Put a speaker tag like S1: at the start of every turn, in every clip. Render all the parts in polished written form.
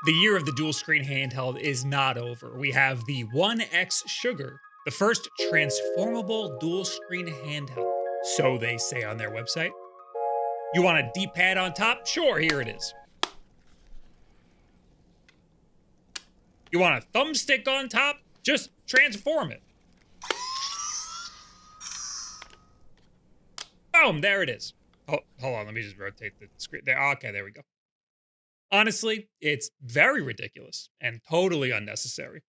S1: The year of the dual screen handheld is not over. We have the ONEXSUGAR, the first transformable dual screen handheld. So they say on their website. You want a D-pad on top? Sure, here it is. You want a thumbstick on top? Just transform it. Boom, there it is. Oh, hold on, let me just rotate the screen. There, okay, there we go. Honestly, it's very ridiculous and totally unnecessary.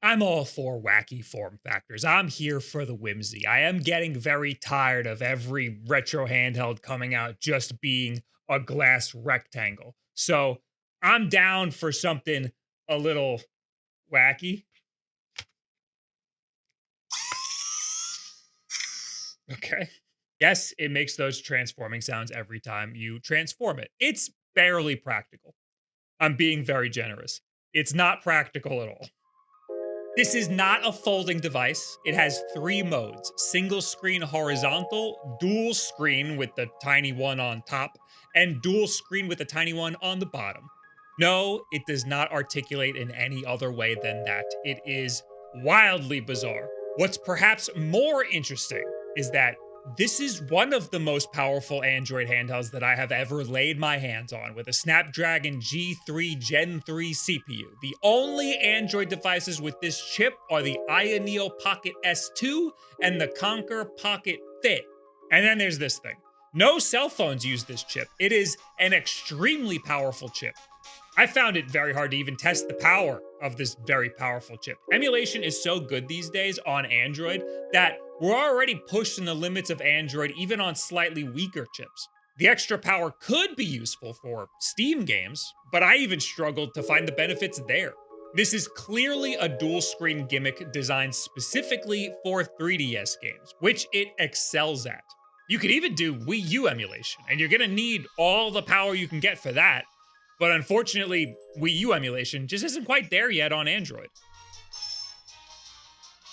S1: I'm all for wacky form factors. I'm here for the whimsy. I am getting very tired of every retro handheld coming out just being a glass rectangle. So I'm down for something a little wacky. Okay. Yes, it makes those transforming sounds every time you transform it. It's barely practical. I'm being very generous. It's not practical at all. This is not a folding device. It has 3 modes: single screen horizontal, dual screen with the tiny one on top, and dual screen with the tiny one on the bottom. No, it does not articulate in any other way than that. It is wildly bizarre. What's perhaps more interesting is that this is one of the most powerful Android handhelds that I have ever laid my hands on, with a Snapdragon G3 Gen 3 CPU. The only Android devices with this chip are the Ioneo Pocket S2 and the Conquer Pocket Fit. And then there's this thing. No cell phones use this chip. It is an extremely powerful chip. I found it very hard to even test the power of this very powerful chip. Emulation is so good these days on Android that we're already pushing the limits of Android even on slightly weaker chips. The extra power could be useful for Steam games, but I even struggled to find the benefits there. This is clearly a dual screen gimmick designed specifically for 3DS games, which it excels at. You could even do Wii U emulation, and you're gonna need all the power you can get for that. But unfortunately, Wii U emulation just isn't quite there yet on Android.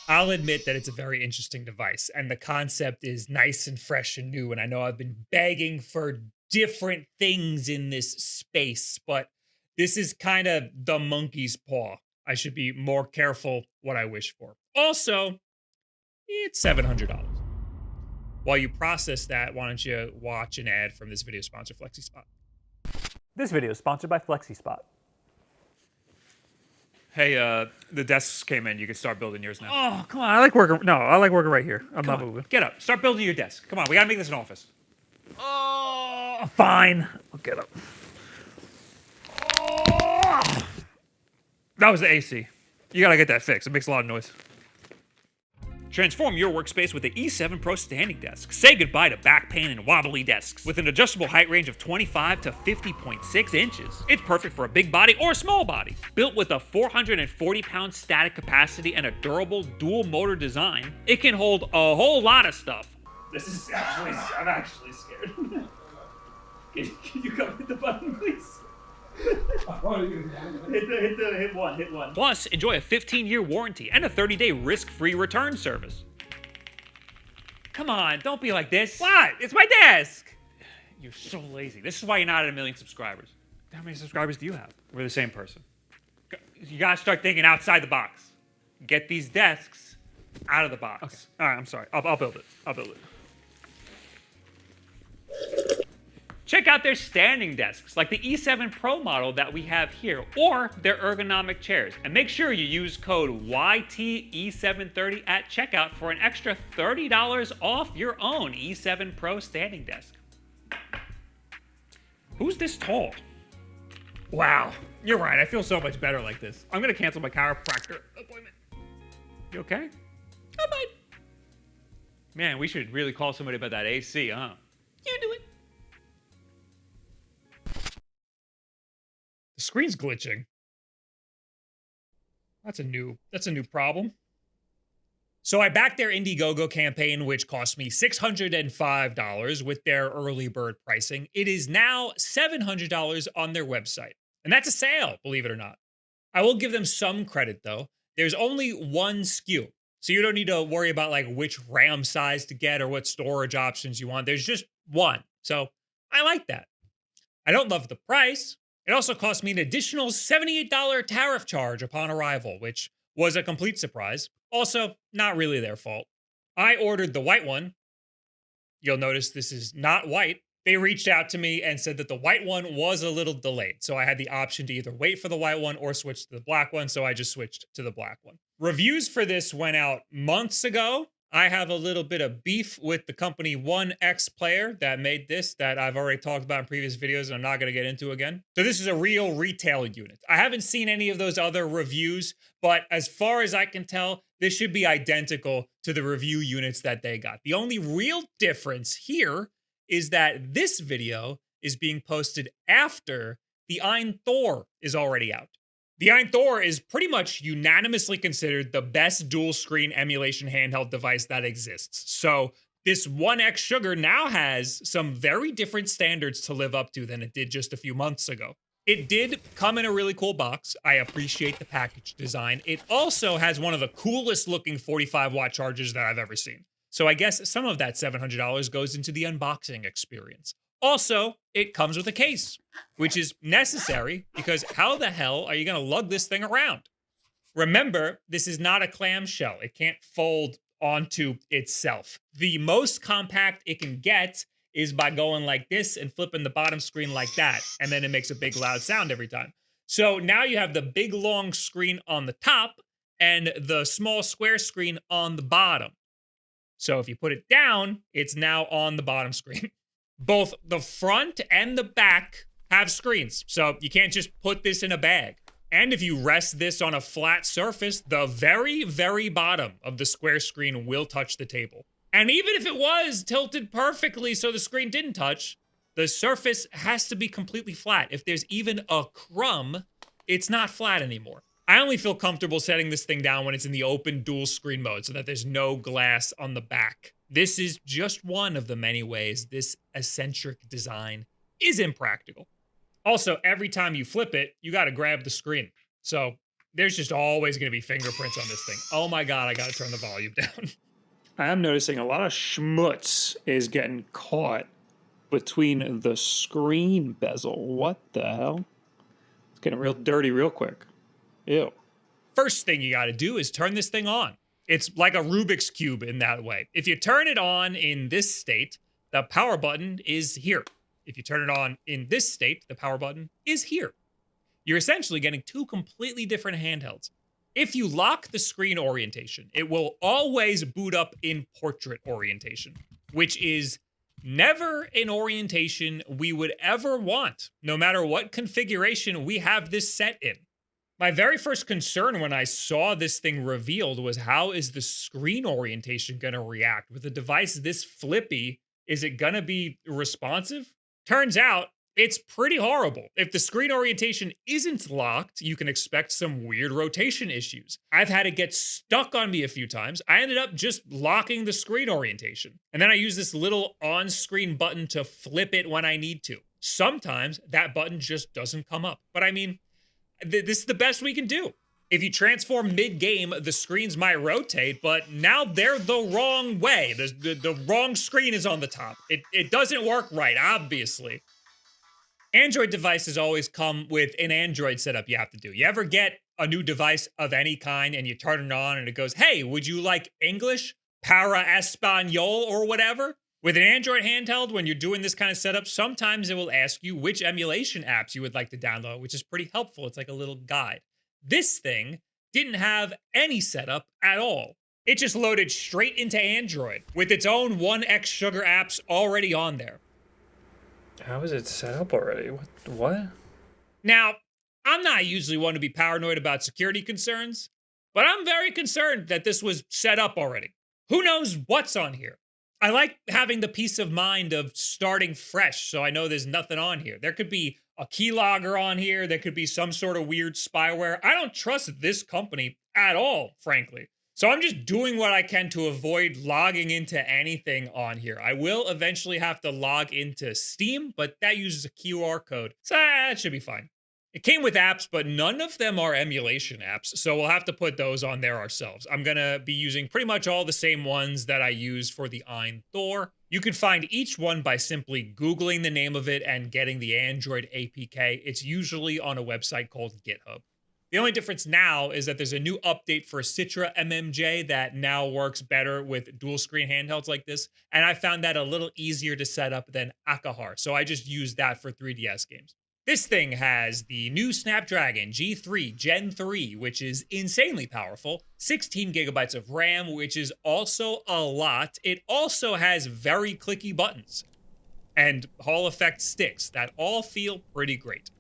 S1: I'll admit that it's a very interesting device, and the concept is nice and fresh and new, and I know I've been begging for different things in this space, but this is kind of the monkey's paw. I should be more careful what I wish for. Also, it's $700. While you process that, why don't you watch an ad from this video sponsor, FlexiSpot.
S2: This video is sponsored by FlexiSpot.
S1: Hey, the desks came in. You can start building yours now.
S2: Oh, come on. I like working. No, I like working right here. I'm not moving.
S1: Get up. Start building your desk. Come on. We got to make this an office.
S2: Oh, fine. I'll get up. Oh. That was the AC. You got to get that fixed. It makes a lot of noise.
S1: Transform your workspace with the E7 Pro standing desk. Say goodbye to back pain and wobbly desks. With an adjustable height range of 25 to 50.6 inches. It's perfect for a big body or a small body. Built with a 440-pound static capacity and a durable dual motor design, it can hold a whole lot of stuff.
S2: This is actually, I'm actually scared. Can you come hit the button, please? Hit one.
S1: Plus, enjoy a 15-year warranty and a 30-day risk-free return service. Come on, don't be like this.
S2: What? It's my desk.
S1: You're so lazy. This is why you're not at 1 million subscribers.
S2: How many subscribers do you have?
S1: We're the same person. You gotta start thinking outside the box. Get these desks out of the box.
S2: Okay. All right, I'm sorry. I'll build it. I'll build it.
S1: Check out their standing desks, like the E7 Pro model that we have here, or their ergonomic chairs. And make sure you use code YTE730 at checkout for an extra $30 off your own E7 Pro standing desk. Who's this tall?
S2: Wow. You're right. I feel so much better like this. I'm going to cancel my chiropractor appointment.
S1: You okay?
S2: I might.
S1: Man, we should really call somebody about that AC, huh?
S2: You do it.
S1: The screen's glitching. That's a new problem. So I backed their Indiegogo campaign, which cost me $605 with their early bird pricing. It is now $700 on their website. And that's a sale, believe it or not. I will give them some credit though. There's only one SKU. So you don't need to worry about like which RAM size to get or what storage options you want. There's just one. So I like that. I don't love the price. It also cost me an additional $78 tariff charge upon arrival, which was a complete surprise. Also, not really their fault. I ordered the white one. You'll notice this is not white. They reached out to me and said that the white one was a little delayed. So I had the option to either wait for the white one or switch to the black one. So I just switched to the black one. Reviews for this went out months ago. I have a little bit of beef with the company ONEXSUGAR that made this that I've already talked about in previous videos and I'm not going to get into again. So this is a real retail unit. I haven't seen any of those other reviews, but as far as I can tell, this should be identical to the review units that they got. The only real difference here is that this video is being posted after the Ein Thor is already out. The Ein Thor is pretty much unanimously considered the best dual screen emulation handheld device that exists. So this ONEXSUGAR now has some very different standards to live up to than it did just a few months ago. It did come in a really cool box. I appreciate the package design. It also has one of the coolest looking 45-watt chargers that I've ever seen. So I guess some of that $700 goes into the unboxing experience. Also, it comes with a case, which is necessary because how the hell are you going to lug this thing around? Remember, this is not a clamshell. It can't fold onto itself. The most compact it can get is by going like this and flipping the bottom screen like that, and then it makes a big loud sound every time. So now you have the big long screen on the top and the small square screen on the bottom. So if you put it down, it's now on the bottom screen. Both the front and the back have screens, so you can't just put this in a bag. And if you rest this on a flat surface, the very, very bottom of the square screen will touch the table. And even if it was tilted perfectly so the screen didn't touch, the surface has to be completely flat. If there's even a crumb, it's not flat anymore. I only feel comfortable setting this thing down when it's in the open dual screen mode so that there's no glass on the back. This is just one of the many ways this eccentric design is impractical. Also, every time you flip it, you got to grab the screen. So there's just always going to be fingerprints on this thing. Oh my God, I got to turn the volume down.
S2: I am noticing a lot of schmutz is getting caught between the screen bezel. What the hell? It's getting real dirty real quick. Ew.
S1: First thing you got to do is turn this thing on. It's like a Rubik's Cube in that way. If you turn it on in this state, the power button is here. If you turn it on in this state, the power button is here. You're essentially getting two completely different handhelds. If you lock the screen orientation, it will always boot up in portrait orientation, which is never an orientation we would ever want, no matter what configuration we have this set in. My very first concern when I saw this thing revealed was how is the screen orientation going to react? With a device this flippy, is it going to be responsive? Turns out, it's pretty horrible. If the screen orientation isn't locked, you can expect some weird rotation issues. I've had it get stuck on me a few times. I ended up just locking the screen orientation. And then I use this little on-screen button to flip it when I need to. Sometimes that button just doesn't come up. But I mean, this is the best we can do. If you transform mid-game, the screens might rotate, but now they're the wrong way. The wrong screen is on the top. It doesn't work right, obviously. Android devices always come with an Android setup you have to do. You ever get a new device of any kind and you turn it on and it goes, hey, would you like English, para español, or whatever? With an Android handheld, when you're doing this kind of setup, sometimes it will ask you which emulation apps you would like to download, which is pretty helpful. It's like a little guide. This thing didn't have any setup at all. It just loaded straight into Android with its own ONEXSUGAR apps already on there.
S2: How is it set up already? What?
S1: Now, I'm not usually one to be paranoid about security concerns, but I'm very concerned that this was set up already. Who knows what's on here? I like having the peace of mind of starting fresh, so I know there's nothing on here. There could be a keylogger on here. There could be some sort of weird spyware. I don't trust this company at all, frankly. So I'm just doing what I can to avoid logging into anything on here. I will eventually have to log into Steam, but that uses a QR code, so that should be fine. It came with apps, but none of them are emulation apps. So we'll have to put those on there ourselves. I'm going to be using pretty much all the same ones that I use for the Ein Thor. You can find each one by simply Googling the name of it and getting the Android APK. It's usually on a website called GitHub. The only difference now is that there's a new update for Citra MMJ that now works better with dual screen handhelds like this. And I found that a little easier to set up than Akahar. So I just used that for 3DS games. This thing has the new Snapdragon G3 Gen 3, which is insanely powerful, 16 gigabytes of RAM, which is also a lot. It also has very clicky buttons and Hall effect sticks that all feel pretty great.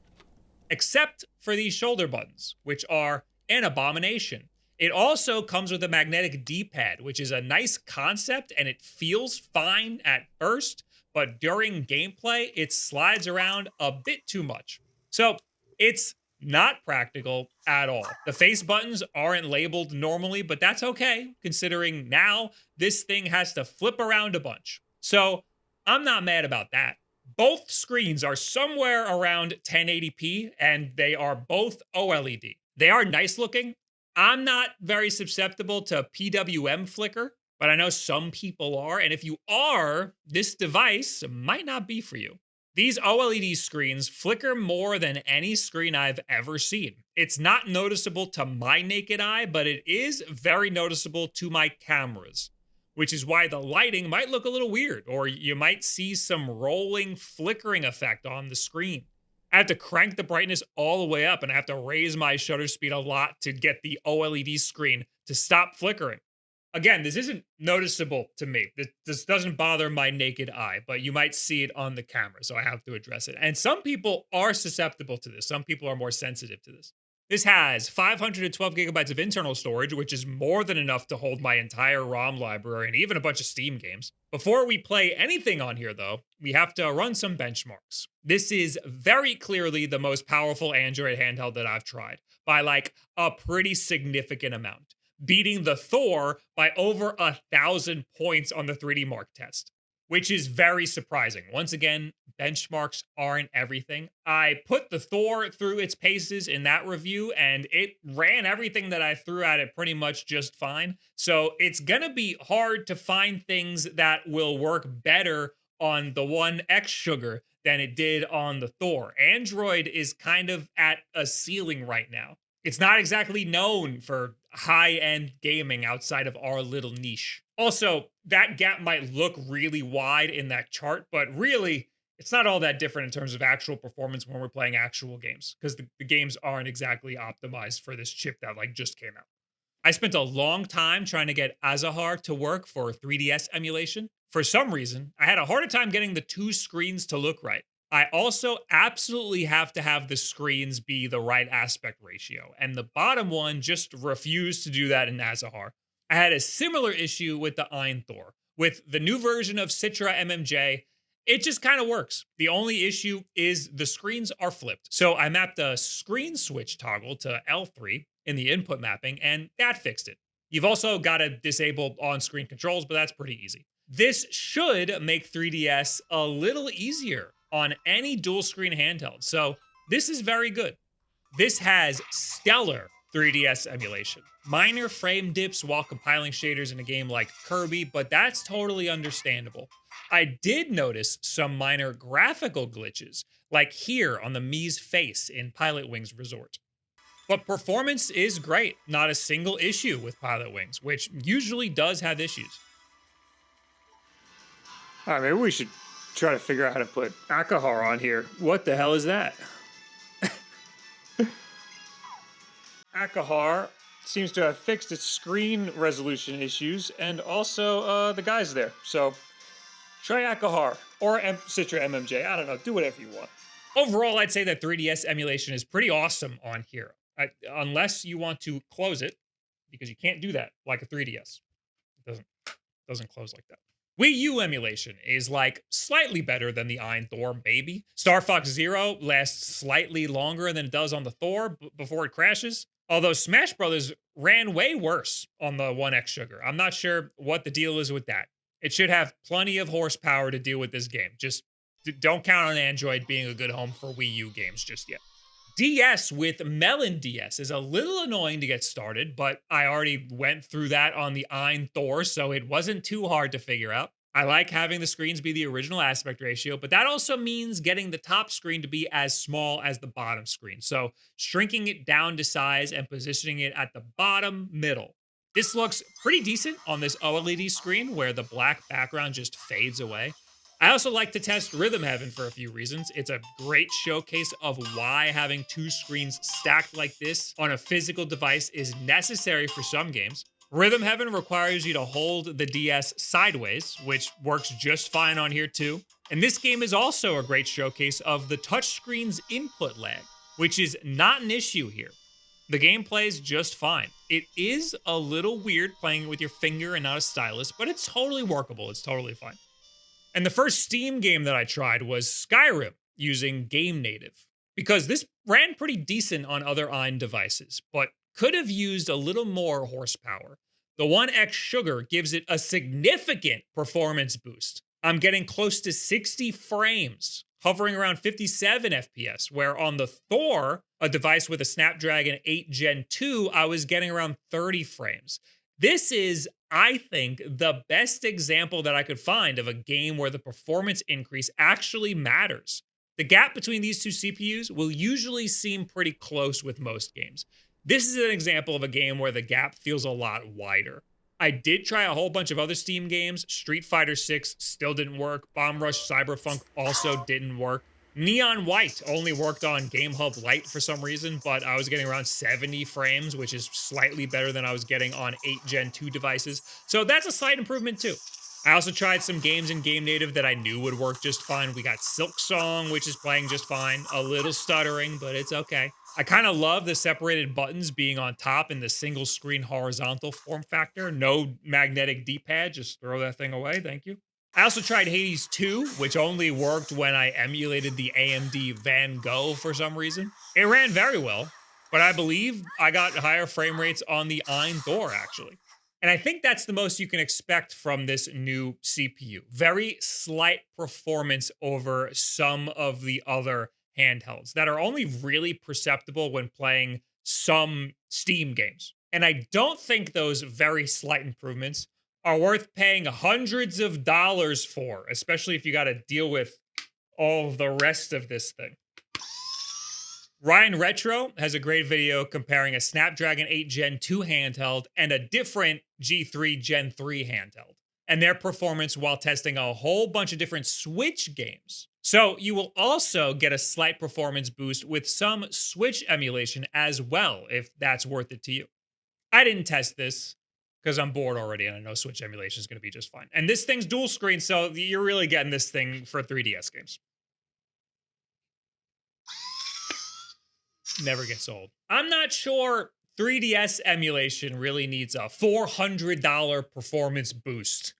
S1: Except for these shoulder buttons, which are an abomination. It also comes with a magnetic D-pad, which is a nice concept and it feels fine at first, but during gameplay, it slides around a bit too much. So it's not practical at all. The face buttons aren't labeled normally, but that's okay, considering now this thing has to flip around a bunch. So I'm not mad about that. Both screens are somewhere around 1080p, and they are both OLED. They are nice looking. I'm not very susceptible to PWM flicker, but I know some people are, and if you are, this device might not be for you. These OLED screens flicker more than any screen I've ever seen. It's not noticeable to my naked eye, but it is very noticeable to my cameras, which is why the lighting might look a little weird, or you might see some rolling flickering effect on the screen. I have to crank the brightness all the way up, and I have to raise my shutter speed a lot to get the OLED screen to stop flickering. Again, this isn't noticeable to me. This doesn't bother my naked eye, but you might see it on the camera, so I have to address it. And some people are susceptible to this. Some people are more sensitive to this. This has 512 gigabytes of internal storage, which is more than enough to hold my entire ROM library and even a bunch of Steam games. Before we play anything on here, though, we have to run some benchmarks. This is very clearly the most powerful Android handheld that I've tried by like a pretty significant amount, beating the Thor by over 1,000 points on the 3D Mark test, which is very surprising. Once again, benchmarks aren't everything. I put the Thor through its paces in that review, and it ran everything that I threw at it pretty much just fine. So it's gonna be hard to find things that will work better on the ONEXSUGAR than it did on the Thor. Android is kind of at a ceiling right now. It's not exactly known for high-end gaming outside of our little niche. Also, that gap might look really wide in that chart, but really, it's not all that different in terms of actual performance when we're playing actual games, because the games aren't exactly optimized for this chip that like just came out. I spent a long time trying to get Azahar to work for 3DS emulation. For some reason, I had a harder time getting the two screens to look right. I also absolutely have to have the screens be the right aspect ratio, and the bottom one just refused to do that in Azahar. I had a similar issue with the Ein Thor. With the new version of Citra MMJ, it just kind of works. The only issue is the screens are flipped. So I mapped a screen switch toggle to L3 in the input mapping, and that fixed it. You've also got to disable on-screen controls, but that's pretty easy. This should make 3DS a little easier on any dual screen handheld. So this is very good. This has stellar 3DS emulation. Minor frame dips while compiling shaders in a game like Kirby, but that's totally understandable. I did notice some minor graphical glitches, like here on the Mii's face in Pilot Wings Resort. But performance is great. Not a single issue with Pilot Wings, which usually does have issues.
S2: All right, maybe we should try to figure out how to put Akahar on here. What the hell is that? Akahar seems to have fixed its screen resolution issues and also the guys there. So try Akahar or Citra MMJ. I don't know. Do whatever you want.
S1: Overall, I'd say that 3DS emulation is pretty awesome on here, unless you want to close it, because you can't do that like a 3DS. It doesn't close like that. Wii U emulation is like slightly better than the Ein Thor, maybe. Star Fox Zero lasts slightly longer than it does on the Thor before it crashes. Although Smash Brothers ran way worse on the ONEXSUGAR. I'm not sure what the deal is with that. It should have plenty of horsepower to deal with this game. Just don't count on Android being a good home for Wii U games just yet. DS with Melon DS is a little annoying to get started, but I already went through that on the Ein Thor, so it wasn't too hard to figure out. I like having the screens be the original aspect ratio, but that also means getting the top screen to be as small as the bottom screen. So shrinking it down to size and positioning it at the bottom middle. This looks pretty decent on this OLED screen where the black background just fades away. I also like to test Rhythm Heaven for a few reasons. It's a great showcase of why having two screens stacked like this on a physical device is necessary for some games. Rhythm Heaven requires you to hold the DS sideways, which works just fine on here too. And this game is also a great showcase of the touchscreen's input lag, which is not an issue here. The game plays just fine. It is a little weird playing it with your finger and not a stylus, but it's totally workable. It's totally fine. And the first Steam game that I tried was Skyrim using Game Native, because this ran pretty decent on other Ein devices, but could have used a little more horsepower. The ONEXSUGAR gives it a significant performance boost. I'm getting close to 60 frames, hovering around 57 FPS, where on the Thor, a device with a Snapdragon 8 Gen 2, I was getting around 30 frames. This is, I think, the best example that I could find of a game where the performance increase actually matters. The gap between these two CPUs will usually seem pretty close with most games. This is an example of a game where the gap feels a lot wider. I did try a whole bunch of other Steam games. Street Fighter 6 still didn't work. Bomb Rush Cyberpunk also didn't work. Neon White only worked on Game Hub Lite for some reason, but I was getting around 70 frames, which is slightly better than I was getting on 8 Gen 2 devices. So that's a slight improvement too. I also tried some games in Game Native that I knew would work just fine. We got Silk Song, which is playing just fine. A little stuttering, but it's okay. I kind of love the separated buttons being on top in the single screen horizontal form factor. No magnetic D-pad, just throw that thing away, thank you. I also tried Hades 2, which only worked when I emulated the AMD Van Gogh for some reason. It ran very well, but I believe I got higher frame rates on the Ein Thor, actually. And I think that's the most you can expect from this new CPU. Very slight performance over some of the other handhelds that are only really perceptible when playing some Steam games. And I don't think those very slight improvements are worth paying hundreds of dollars for, especially if you got to deal with all of the rest of this thing. Ryan Retro has a great video comparing a Snapdragon 8 Gen 2 handheld and a different G3 Gen 3 handheld, and their performance while testing a whole bunch of different Switch games. So you will also get a slight performance boost with some Switch emulation as well, if that's worth it to you. I didn't test this because I'm bored already and I know Switch emulation is going to be just fine. And this thing's dual screen, so you're really getting this thing for 3DS games. Never gets old. I'm not sure 3DS emulation really needs a $400 performance boost.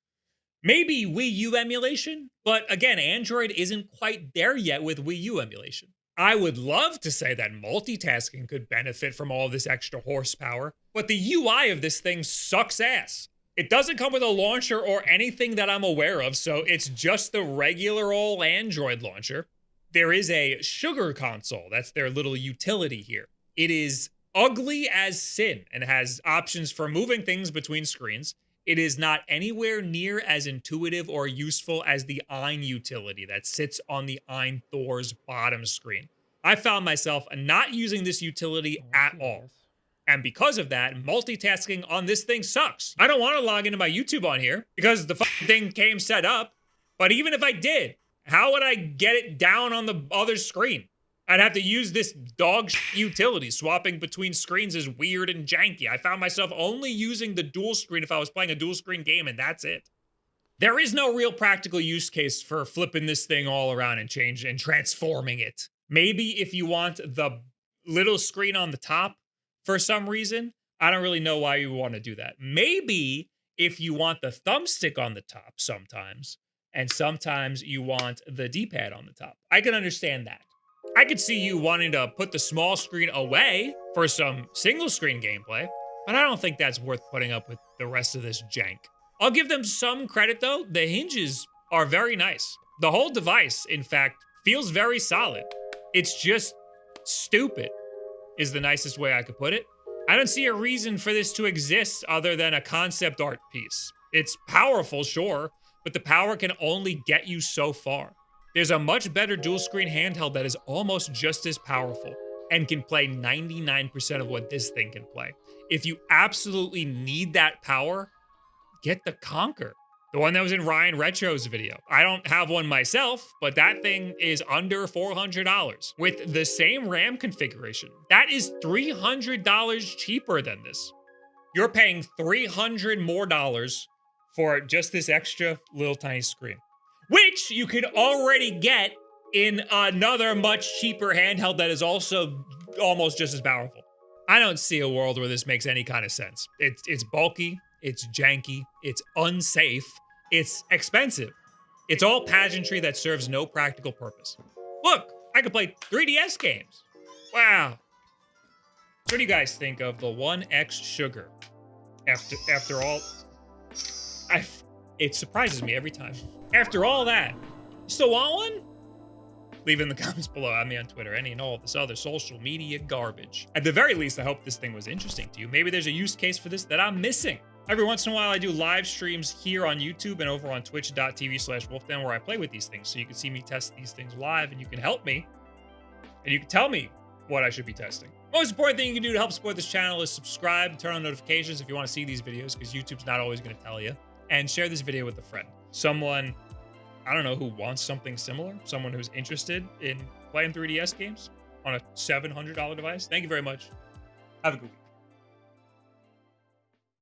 S1: Maybe Wii U emulation, but again, Android isn't quite there yet with Wii U emulation. I would love to say that multitasking could benefit from all of this extra horsepower, but the UI of this thing sucks ass. It doesn't come with a launcher or anything that I'm aware of, so it's just the regular old Android launcher. There is a Sugar console, that's their little utility here. It is ugly as sin and has options for moving things between screens. It is not anywhere near as intuitive or useful as the Ein utility that sits on the Ein Thor's bottom screen. I found myself not using this utility at all. And because of that, multitasking on this thing sucks. I don't want to log into my YouTube on here because the thing came set up. But even if I did, how would I get it down on the other screen? I'd have to use this dog utility. Swapping between screens is weird and janky. I found myself only using the dual screen if I was playing a dual screen game, and that's it. There is no real practical use case for flipping this thing all around and transforming it. Maybe if you want the little screen on the top for some reason, I don't really know why you want to do that. Maybe if you want the thumbstick on the top sometimes, and sometimes you want the D-pad on the top. I can understand that. I could see you wanting to put the small screen away for some single screen gameplay, but I don't think that's worth putting up with the rest of this jank. I'll give them some credit though. The hinges are very nice. The whole device, in fact, feels very solid. It's just stupid is the nicest way I could put it. I don't see a reason for this to exist other than a concept art piece. It's powerful, sure, but the power can only get you so far. There's a much better dual screen handheld that is almost just as powerful and can play 99% of what this thing can play. If you absolutely need that power, get the Conquer. The one that was in Ryan Retro's video. I don't have one myself, but that thing is under $400 with the same RAM configuration. That is $300 cheaper than this. You're paying $300 more for just this extra little tiny screen, which you could already get in another much cheaper handheld that is also almost just as powerful. I don't see a world where this makes any kind of sense. It's bulky, it's janky, it's unsafe, it's expensive. It's all pageantry that serves no practical purpose. Look, I could play 3DS games. Wow. What do you guys think of the ONEXSUGAR? After all, it surprises me every time. After all that, you still want one? Leave it in the comments below. Add me on Twitter, any and all of this other social media garbage. At the very least, I hope this thing was interesting to you. Maybe there's a use case for this that I'm missing. Every once in a while, I do live streams here on YouTube and over on twitch.tv/wolfden where I play with these things. So you can see me test these things live and you can help me. And you can tell me what I should be testing. Most important thing you can do to help support this channel is subscribe and turn on notifications if you want to see these videos, because YouTube's not always going to tell you. And share this video with a friend. Someone, I don't know, who wants something similar. Someone who's interested in playing 3DS games on a $700 device. Thank you very much. Have a good week.